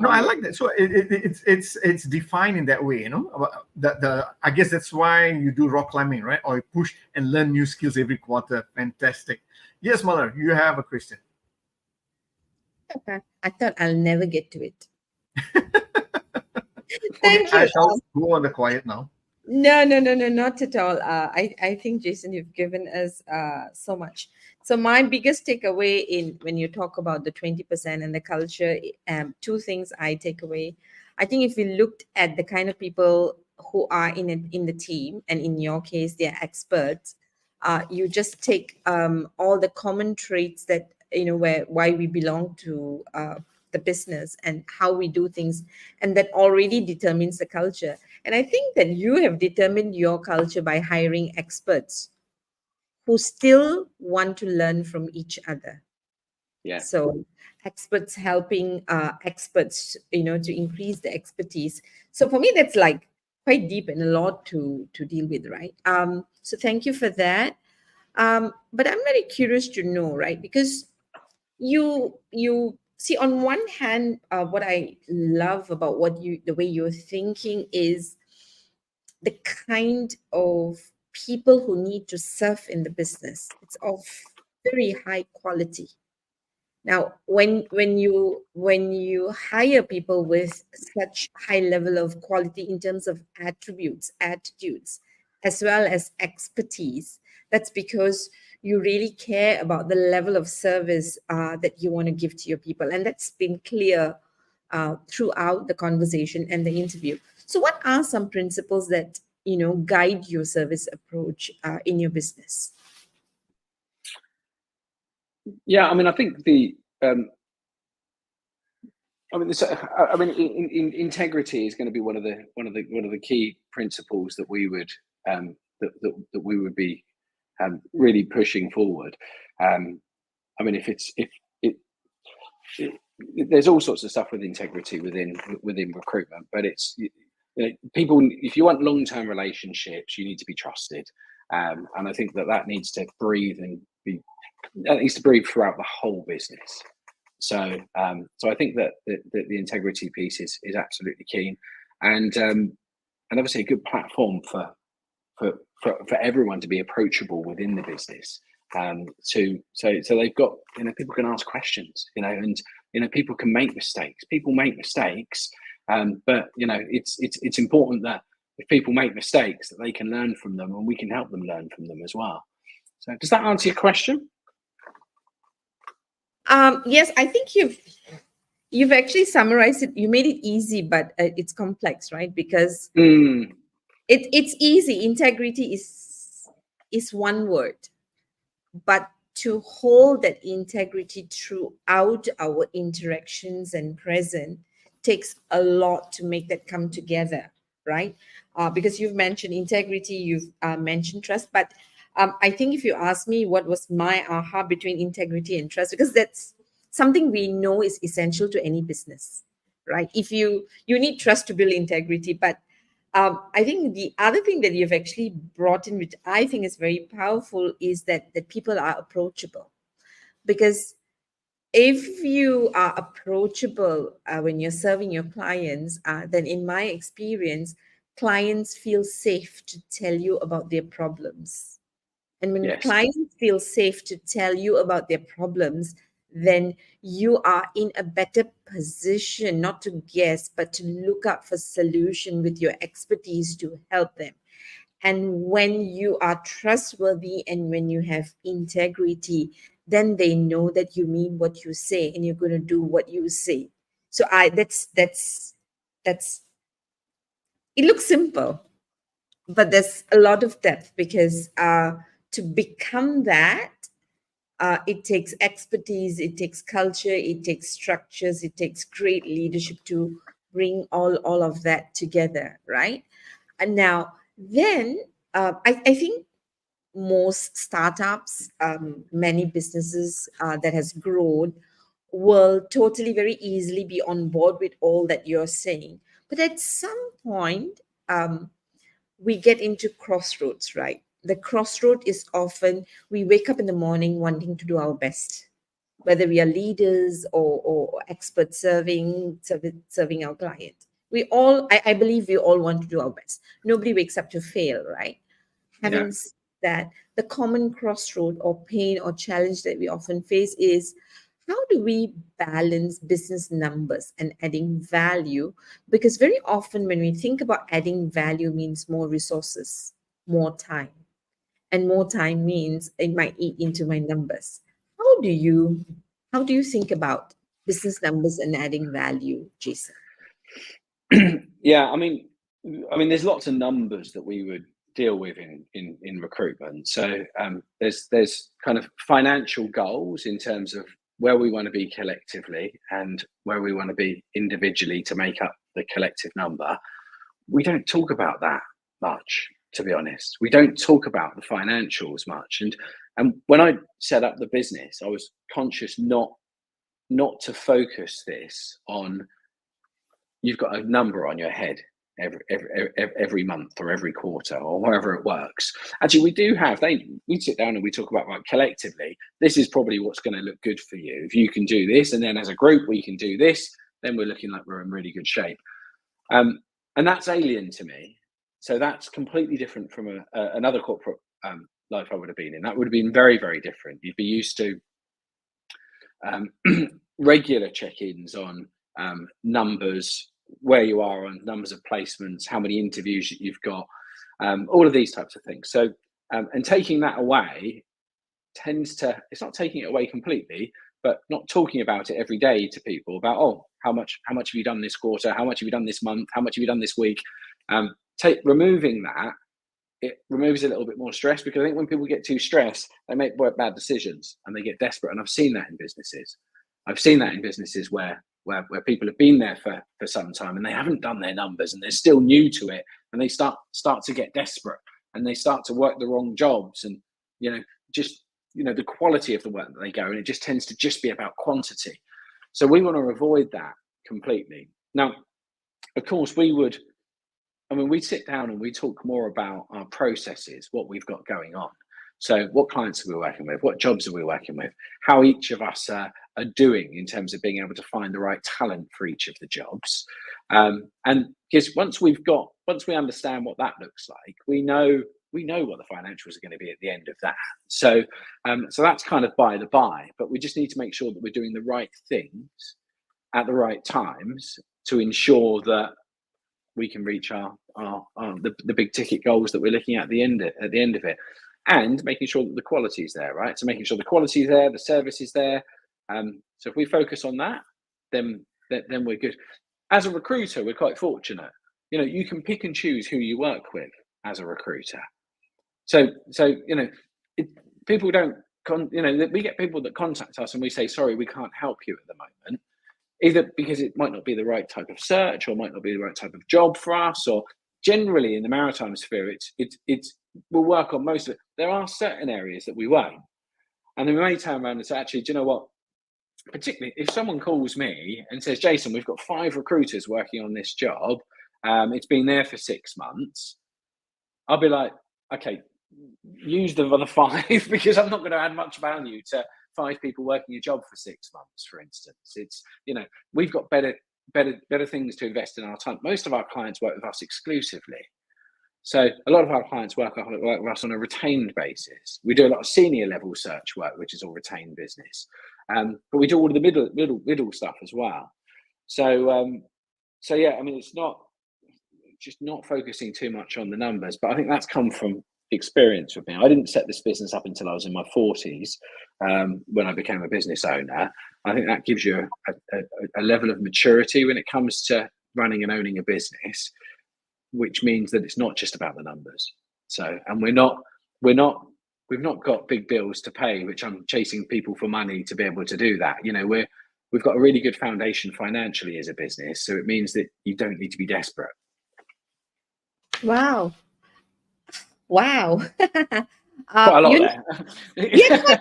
I like that. So it's defined in that way, I guess that's why you do rock climbing, right? Or you push and learn new skills every quarter. Fantastic. Yes, Mother, you have a question. Okay. I thought I'll never get to it. Thank you. I shall go on the quiet now. No, not at all. I think, Jason, you've given us so much. So my biggest takeaway when you talk about the 20% and the culture, 2 things I take away. I think if we looked at the kind of people who are in the team, and in your case, they're experts, you just take all the common traits that, why we belong to the business and how we do things, and that already determines the culture. And I think that you have determined your culture by hiring experts who still want to learn from each other. Yeah. So experts helping experts, to increase the expertise. So for me, that's like quite deep and a lot to deal with, right? So thank you for that. But I'm very curious to know, right? Because you see, on one hand, what I love about the way you're thinking is the kind of people who need to serve in the business. It's of very high quality. Now, when you hire people with such high level of quality in terms of attributes, attitudes, as well as expertise, that's because you really care about the level of service that you want to give to your people. And that's been clear throughout the conversation and the interview. So what are some principles that, guide your service approach in your business? Yeah, I mean, I think integrity is going to be one of the key principles that we would that we would be really pushing forward. There's all sorts of stuff with integrity within recruitment, but it's people. If you want long-term relationships, you need to be trusted, and I think that needs to breathe throughout the whole business. So I think that the integrity piece is absolutely key, and obviously a good platform for for everyone to be approachable within the business. So they've got, people can ask questions, and people can make mistakes. People make mistakes, but it's important that if people make mistakes, that they can learn from them, and we can help them learn from them as well. So does that answer your question? Yes, I think you've actually summarized it. You made it easy, but it's complex, right? Because it's easy. Integrity is one word, but to hold that integrity throughout our interactions and present takes a lot to make that come together, right? Because you've mentioned integrity, you've mentioned trust, but I think if you ask me what was my aha between integrity and trust, because that's something we know is essential to any business, right? If you need trust to build integrity, but I think the other thing that you've actually brought in, which I think is very powerful, is that people are approachable. Because if you are approachable when you're serving your clients, then in my experience, clients feel safe to tell you about their problems. And when Yes. clients feel safe to tell you about their problems, then you are in a better position not to guess, but to look up for solution with your expertise to help them. And when you are trustworthy and when you have integrity, then they know that you mean what you say and you're going to do what you say. So that's it looks simple, but there's a lot of depth, because to become that, it takes expertise, it takes culture, it takes structures, it takes great leadership to bring all of that together, right? And now, then I think most startups, many businesses that has grown will totally very easily be on board with all that you're saying. But at some point, we get into crossroads, right? The crossroad is often we wake up in the morning wanting to do our best, whether we are leaders or experts serving our client. We all, I believe we all want to do our best. Nobody wakes up to fail, right? Having said that, the common crossroad or pain or challenge that we often face is, how do we balance business numbers and adding value? Because very often when we think about adding value means more resources, more time. And more time means it might eat into my numbers. How do you think about business numbers and adding value, Jason? Yeah, I mean, there's lots of numbers that we would deal with in recruitment. So there's kind of financial goals in terms of where we want to be collectively and where we want to be individually to make up the collective number. We don't talk about that much, to be honest. We don't talk about the financials much. And when I set up the business, I was conscious not to focus this on, you've got a number on your head every month or every quarter or wherever it works. Actually, we do have, we sit down and we talk about, like, collectively, this is probably what's going to look good for you. If you can do this, and then as a group, we can do this, then we're looking like we're in really good shape. And that's alien to me. So that's completely different from another corporate life I would have been in. That would have been very, very different. You'd be used to regular check-ins on numbers, where you are on numbers of placements, how many interviews you've got, all of these types of things. So, and taking that away it's not taking it away completely, but not talking about it every day to people about, oh, how much have you done this quarter? How much have you done this month? How much have you done this week? Removing that, it removes a little bit more stress, because I think when people get too stressed, they make bad decisions and they get desperate. And I've seen that in businesses. Where people have been there for some time and they haven't done their numbers and they're still new to it, and they start to get desperate and they start to work the wrong jobs, and the quality of the work that they go, and it just tends to just be about quantity. So we want to avoid that completely. Now, of course, we'd sit down and we talk more about our processes, what we've got going on. So what clients are we working with? What jobs are we working with? How each of us are doing in terms of being able to find the right talent for each of the jobs. And because once we understand what that looks like, we know we know what the financials are going to be at the end of that. So so that's kind of by the by, but we just need to make sure that we're doing the right things at the right times to ensure that we can reach the big ticket goals that we're looking at the end of it, and making sure that the quality is there, right? So making sure the quality is there, the service is there. So if we focus on that, then we're good. As a recruiter, we're quite fortunate. You know, you can pick and choose who you work with as a recruiter. So you know, people don't. We get people that contact us and we say, sorry, we can't help you at the moment. Either because it might not be the right type of search, or might not be the right type of job for us, or generally in the maritime sphere, we'll work on most of it. There are certain areas that we won't, and then we may turn around and say, actually, do you know what? Particularly if someone calls me and says, Jason, we've got 5 recruiters working on this job. It's been there for 6 months. I'll be like, okay, use the other 5 because I'm not going to add much value to 5 people working a job for 6 months, for instance. It's, you know, we've got better things to invest in our time. Most of our clients work with us exclusively. So a lot of our clients work with us on a retained basis. We do a lot of senior level search work, which is all retained business. But we do all of the middle stuff as well. So yeah, I mean, it's just not focusing too much on the numbers, but I think that's come from experience with me. I didn't set this business up until I was in my 40s when I became a business owner. I think that gives you a level of maturity when it comes to running and owning a business, which means that it's not just about the numbers. So, and we've not got big bills to pay, which I'm chasing people for money to be able to do that. You know, we've got a really good foundation financially as a business, so it means that you don't need to be desperate. Wow. Quite a lot there. Yeah,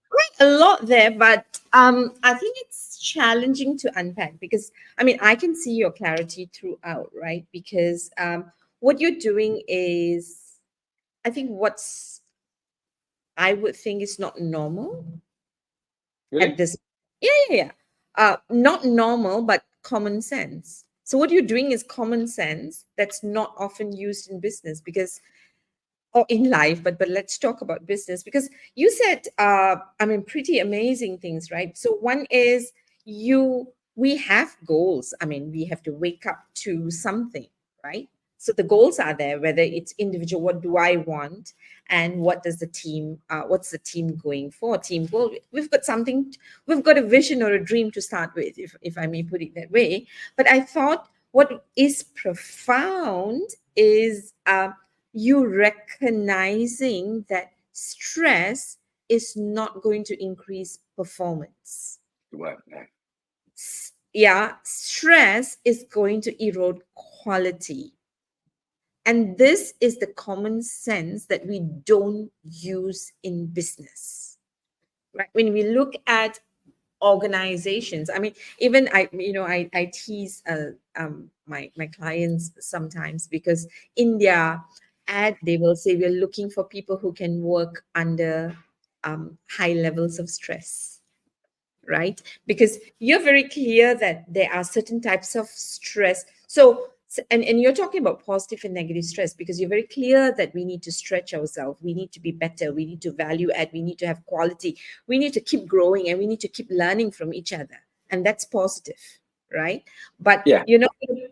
quite a lot there, but I think it's challenging to unpack because, I mean, I can see your clarity throughout, right? Because what you're doing is, I think I would think is not normal. Really? At this. Yeah. Not normal, but common sense. So what you're doing is common sense that's not often used in business or in life, but let's talk about business, because you said, I mean, pretty amazing things, right? So one is we have goals. I mean, we have to wake up to something, right? So the goals are there, whether it's individual, what do I want? And what does what's the team going for? Team goal. We've got a vision or a dream to start with, if I may put it that way. But I thought what is profound is you recognizing that stress is not going to increase performance. Well, Yeah, stress is going to erode quality. And this is the common sense that we don't use in business, right? When we look at organizations, I mean, even I tease my clients sometimes, because in their ad they will say we're looking for people who can work under high levels of stress, right? Because you're very clear that there are certain types of stress. So and you're talking about positive and negative stress, because you're very clear that we need to stretch ourselves, we need to be better, we need to value add, we need to have quality, we need to keep growing, and we need to keep learning from each other, and that's positive, right? But yeah, you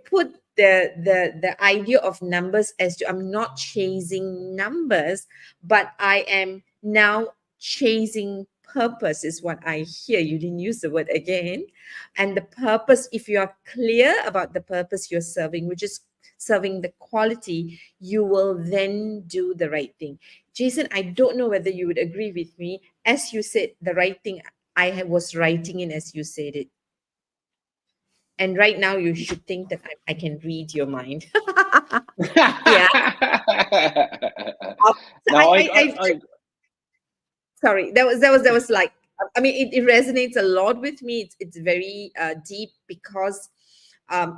put the idea of numbers as to, I'm not chasing numbers, but I am now chasing purpose, is what I hear. You didn't use the word again. And the purpose, if you are clear about the purpose you're serving, which is serving the quality, you will then do the right thing. Jason, I don't know whether you would agree with me. As you said, the right thing, I was writing in as you said it. And right now you should think that I can read your mind. Yeah. Sorry, that was like, I mean, it resonates a lot with me. It's very deep, because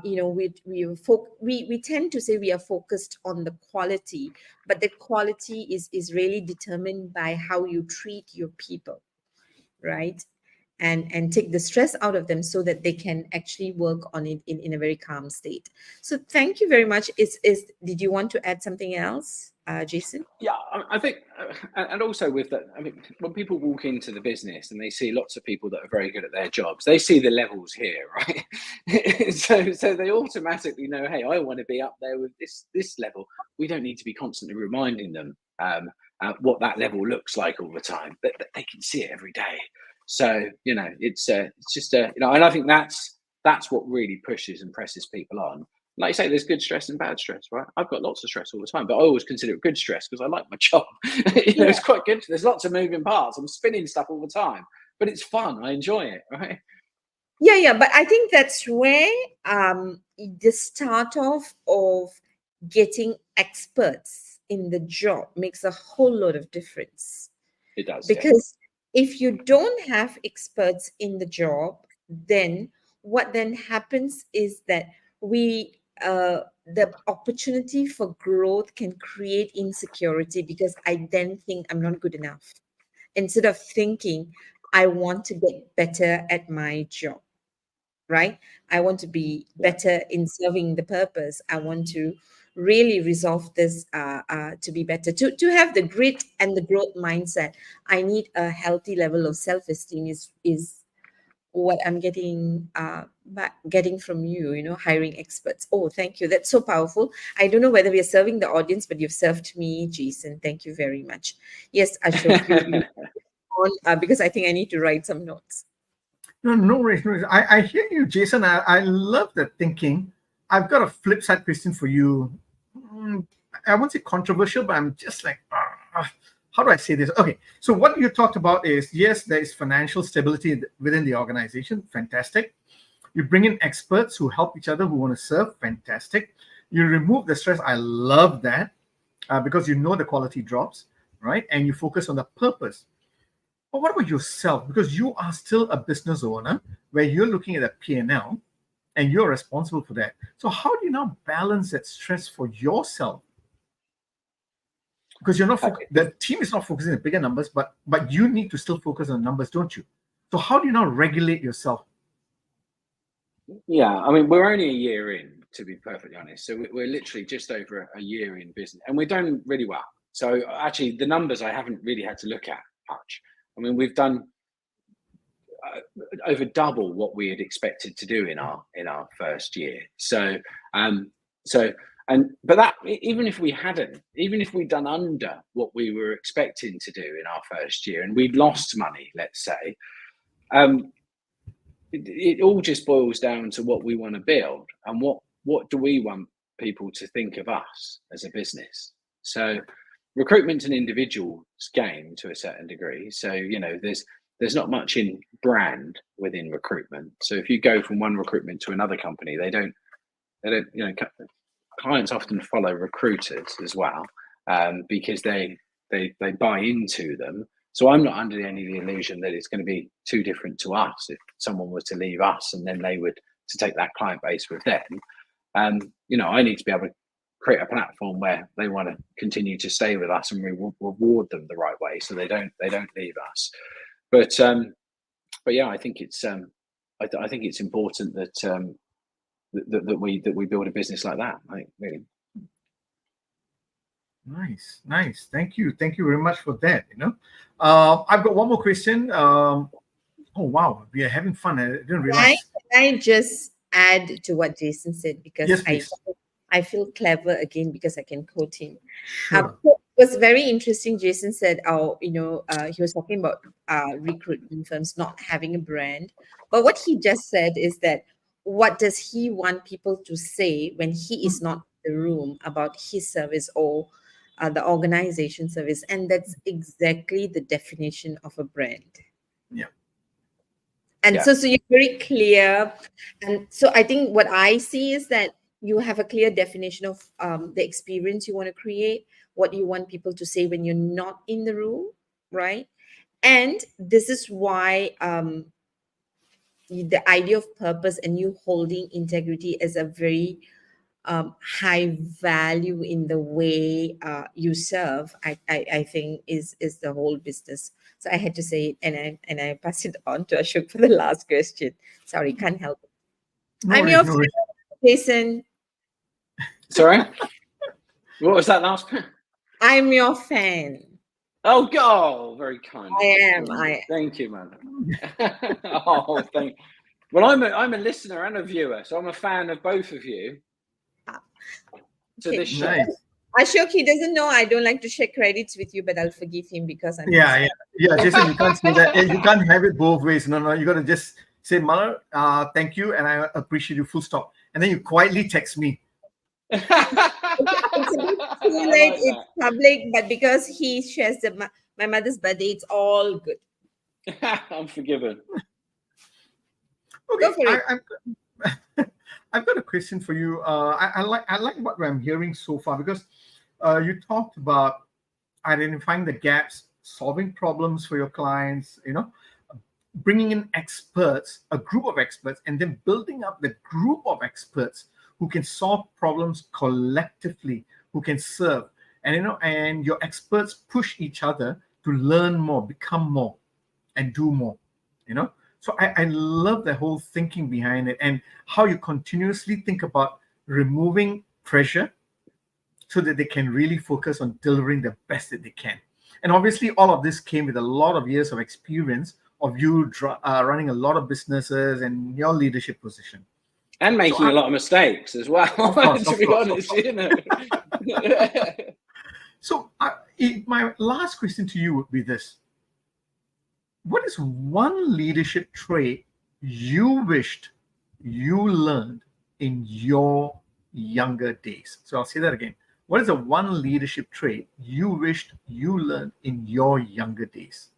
we tend to say we are focused on the quality, but the quality is really determined by how you treat your people, right? And take the stress out of them so that they can actually work on it in a very calm state. So thank you very much. Did you want to add something else? Jason? Yeah, I think, and also with that, I mean, when people walk into the business and they see lots of people that are very good at their jobs, they see the levels here, right? so they automatically know, hey, I want to be up there with this level. We don't need to be constantly reminding them what that level looks like all the time, but they can see it every day. So it's just and I think that's what really pushes and presses people on. Like you say, there's good stress and bad stress, right? I've got lots of stress all the time, but I always consider it good stress because I like my job. It's quite good. There's lots of moving parts. I'm spinning stuff all the time, but it's fun. I enjoy it, right? Yeah. But I think that's where the start of getting experts in the job makes a whole lot of difference. It does. Because if you don't have experts in the job, then what then happens is that the opportunity for growth can create insecurity, because I then think I'm not good enough, instead of thinking I want to get better at my job, right? I want to be better in serving the purpose. I want to really resolve this to be better, to have the grit and the growth mindset. I need a healthy level of self-esteem is what I'm getting getting from you, hiring experts. Oh, thank you. That's so powerful. I don't know whether we are serving the audience, but you've served me, Jason. Thank you very much. Yes, Ashok, you on because I think I need to write some notes. No worries. I hear you, Jason. I love that thinking. I've got a flip side question for you. I won't say controversial, but I'm just like, how do I say this? Okay, so what you talked about is, yes, there is financial stability within the organization. Fantastic. You bring in experts who help each other, who want to serve. Fantastic. You remove the stress. I love that because the quality drops, right? And you focus on the purpose. But what about yourself? Because you are still a business owner where you're looking at a P&L and you're responsible for that. So how do you now balance that stress for yourself? Because you're not the team is not focusing on bigger numbers, but you need to still focus on numbers, don't you? So how do you now regulate yourself? Yeah, I mean, we're only a year in, to be perfectly honest. So we're literally just over a year in business, and we're doing really well. So actually, the numbers I haven't really had to look at much. I mean, we've done over double what we had expected to do in our first year. But that, even if we'd done under what we were expecting to do in our first year, and we'd lost money, let's say, it all just boils down to what we want to build and what do we want people to think of us as a business. So recruitment's an individual's game to a certain degree. So there's not much in brand within recruitment. So if you go from one recruitment to another company, they don't clients often follow recruiters as well, because they buy into them. So I'm not under any illusion that it's going to be too different to us if someone was to leave us and then they would to take that client base with them. I need to be able to create a platform where they want to continue to stay with us and we reward them the right way so they don't leave us. But yeah, I think it's I think it's important that that we build a business like that. I think really. Nice. Thank you very much for that. I've got one more question. Oh wow, we are having fun. I didn't realize. Can I just add to what Jason said, because yes, I feel clever again because I can quote him. Sure. It was very interesting. Jason said, he was talking about recruitment firms not having a brand. But what he just said is that, what does he want people to say when he is not in the room about his service or the organization service? And that's exactly the definition of a brand. Yeah. And so you're very clear. And so I think what I see is that you have a clear definition of the experience you want to create, what you want people to say when you're not in the room, right? And this is why the idea of purpose and you holding integrity as a very high value in the way you serve, I think is the whole business. So I had to say it, and I pass it on to Ashok for the last question. Sorry, can't help it. I'm your friend, Jason. Sorry, what was that last? I'm your fan. Oh, God, very kind. I am. Thank you, man. Oh, thank. Well, I'm a listener and a viewer, so I'm a fan of both of you. To this show. Nice. Ashok, he doesn't know I don't like to share credits with you, but I'll forgive him because I'm. Yeah. Jason, you can't say that. You can't have it both ways. No. You got to just say, Mother, thank you, and I appreciate you. Full stop. And then you quietly text me. It's a bit too late. It's public, but because he shares my mother's birthday, it's all good. I'm forgiven. Okay, Go for it. I've got a question for you. I like what I'm hearing so far, because you talked about identifying the gaps, solving problems for your clients, bringing in experts, a group of experts, and then building up the group of experts who can solve problems collectively, who can serve. And your experts push each other to learn more, become more, and do more. So I love the whole thinking behind it, and how you continuously think about removing pressure so that they can really focus on delivering the best that they can. And obviously, all of this came with a lot of years of experience of you running a lot of businesses and your leadership position. And making a lot of mistakes as well, to be honest. So my last question to you would be this. What is one leadership trait you wished you learned in your younger days? So I'll say that again. What is the one leadership trait you wished you learned in your younger days?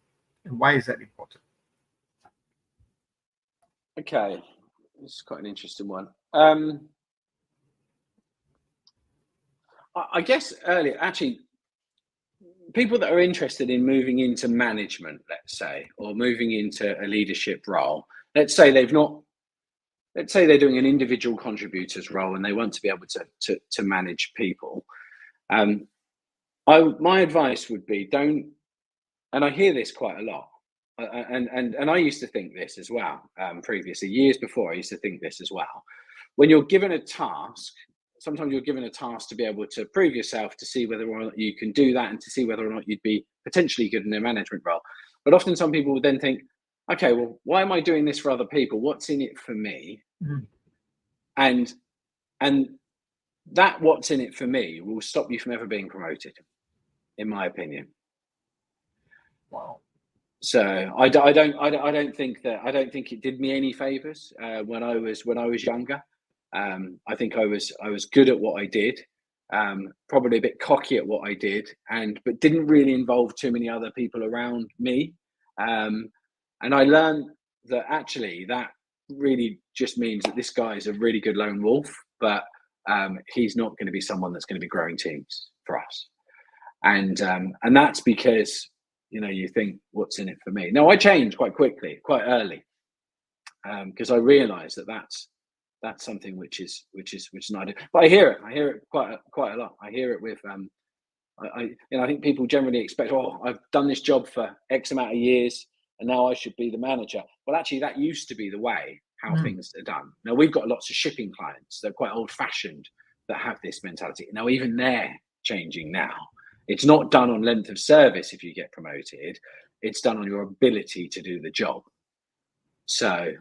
And why is that important? Okay. This is quite an interesting one. I guess earlier, actually, people that are interested in moving into management, let's say, or moving into a leadership role, let's say they're doing an individual contributor's role and they want to be able to manage people. My advice would be don't, and I hear this quite a lot, and I used to think this as well previously, years before I used to think this as well. When you're given a task, sometimes you're given a task to be able to prove yourself, to see whether or not you can do that, and to see whether or not you'd be potentially good in a management role. But often some people would then think, okay, well, why am I doing this for other people? What's in it for me? Mm-hmm. And that what's in it for me will stop you from ever being promoted, in my opinion. Wow. So I don't think it did me any favors when I was younger. I think I was good at what I did, probably a bit cocky at what I did, but didn't really involve too many other people around me. And I learned that actually that really just means that this guy is a really good lone wolf, but he's not going to be someone that's going to be growing teams for us. And that's because you think, what's in it for me? Now I changed quite quickly, quite early, because I realised that that's something which is not. But I hear it quite a lot. I hear it with I think people generally expect, oh, I've done this job for X amount of years and now I should be the manager. Well, actually, that used to be the way how things are done. Now we've got lots of shipping clients. They're quite old-fashioned that have this mentality. Now even they're changing now. It's not done on length of service if you get promoted. It's done on your ability to do the job. So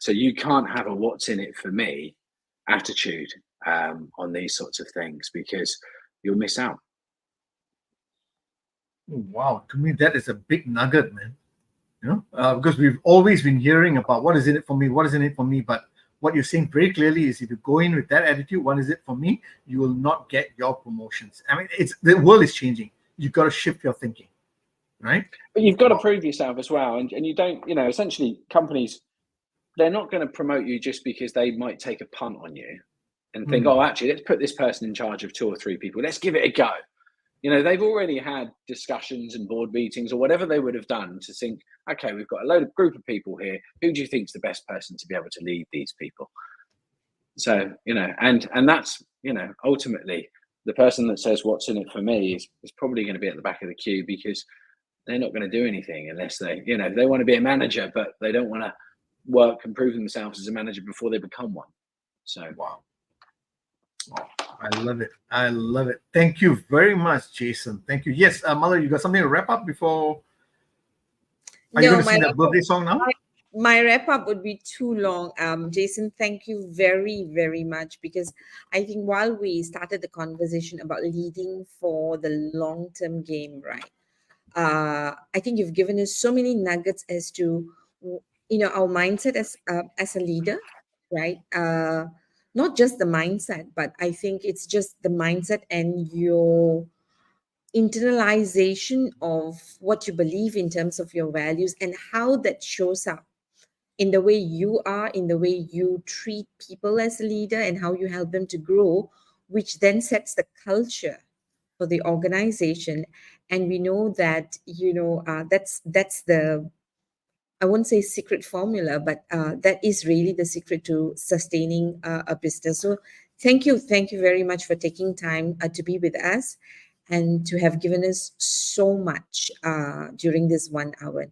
you can't have a what's in it for me attitude on these sorts of things, because you'll miss out. Wow, to me that is a big nugget, man. Because we've always been hearing about what is in it for me, but what you're saying very clearly is if you go in with that attitude, what is it for me, you will not get your promotions. I mean, the world is changing. You've got to shift your thinking, right? But you've got to prove yourself as well. And you don't, essentially companies, they're not going to promote you just because they might take a punt on you and think, oh, actually, let's put this person in charge of 2 or 3 people. Let's give it a go. They've already had discussions and board meetings or whatever they would have done to think, okay, we've got a group of people here. Who do you think is the best person to be able to lead these people? So, and that's, ultimately the person that says what's in it for me is probably going to be at the back of the queue, because they're not going to do anything unless they want to be a manager, but they don't want to work and prove themselves as a manager before they become one. So, wow. I love it. I love it. Thank you very much, Jason. Thank you. Yes, Mala, you got something to wrap up before? Are you No, going to sing that birthday song now? my wrap up would be too long. Jason, thank you very, very much, because I think while we started the conversation about leading for the long-term game, right? I think you've given us so many nuggets as to, our mindset as a leader, right? Not just the mindset, but I think it's just the mindset and your internalization of what you believe in terms of your values and how that shows up in the way you are, in the way you treat people as a leader, and how you help them to grow, which then sets the culture for the organization. And we know that that's the, I won't say secret formula, but that is really the secret to sustaining a business. So thank you very much for taking time to be with us and to have given us so much during this 1 hour.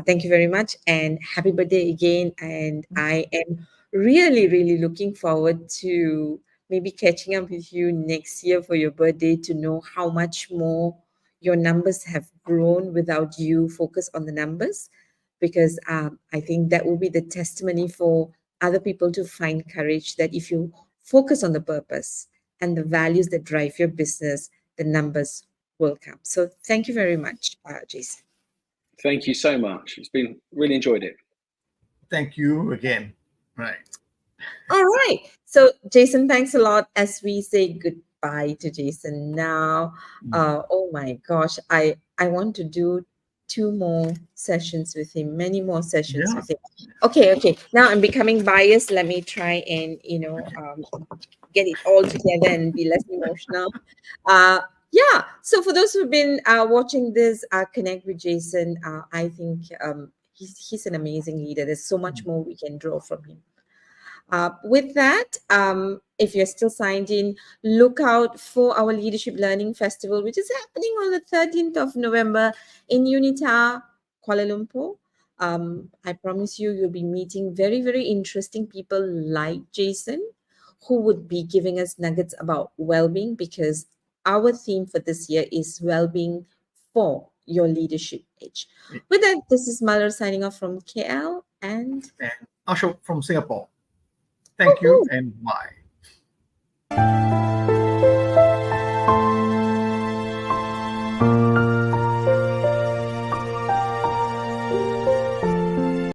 Thank you very much, and happy birthday again. And I am really, really looking forward to maybe catching up with you next year for your birthday to know how much more your numbers have grown without you focus on the numbers, because I think that will be the testimony for other people to find courage that if you focus on the purpose and the values that drive your business, the numbers will come. So thank you very much, Jason. Thank you so much. It's been really enjoyed it. Thank you again. Right. All right. So Jason, thanks a lot. As we say goodbye to Jason now, oh my gosh, I want to do 2 more sessions with him, many more sessions with him. Okay. Now I'm becoming biased. Let me try and get it all together and be less emotional. Yeah. So for those who've been watching this, connect with Jason. I think he's an amazing leader. There's so much more we can draw from him. With that, if you're still signed in, look out for our Leadership Learning Festival, which is happening on the 13th of November in UNITA, Kuala Lumpur. I promise you'll be meeting very, very interesting people like Jason, who would be giving us nuggets about well-being, because our theme for this year is well-being for your leadership age. With that, this is Malar signing off from KL and Ashok from Singapore. Thank you and bye.